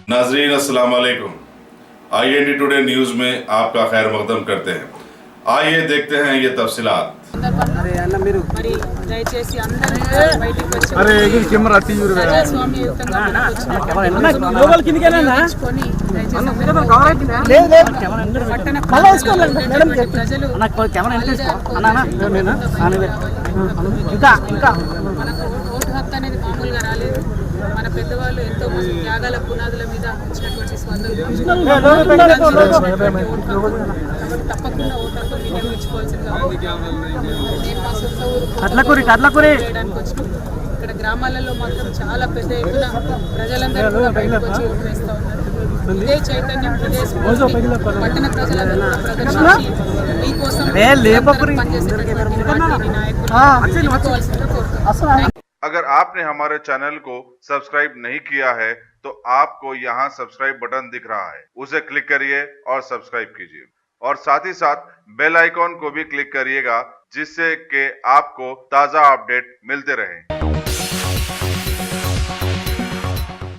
नाजरीन अस्सलाम वालेकुम। IND टुडे न्यूज़ में आपका खैर मकदम करते हैं। आइए देखते हैं ये तफसीलात। మరి దయచేసి అందరూ బయటికి వచ్చి ప్రజాస్వామ్యయుతంగా పట్టణ ప్రజలు మనకు ఓటు హక్కు అనేది మామూలుగా రాలేదు. మన పెద్దవాళ్ళు ఎంతో మంది త్యాగాల పునాదుల మీద వచ్చినటువంటి స్వాతంత్రం తప్పకుండా ఓటు హక్కు వినియోగించుకోవాల్సిందిగా నేను మా సొంత ఊరు చేయడానికి వచ్చినాం. ఇక్కడ గ్రామాలలో మాత్రం చాలా పెద్ద ఎత్తున ప్రజలందరూ కూడా బయటకు వచ్చి ఓటు వేస్తూ ఉన్నారు. ఇదే చైతన్యం ఇదే స్ఫూర్తి పట్టణ ప్రజలందరూ కూడా ప్రదర్శించి మీకోసం పనిచేసేటటువంటి పార్టీని నాయకులు ఎన్నుకోవాల్సిందిగా కోరుతున్నాను. अगर आपने हमारे चैनल को सब्सक्राइब नहीं किया है तो आपको यहाँ सब्सक्राइब बटन दिख रहा है, उसे क्लिक करिए और सब्सक्राइब कीजिए और साथ ही साथ बेल आइकॉन को भी क्लिक करिएगा जिससे कि आपको ताज़ा अपडेट मिलते रहें।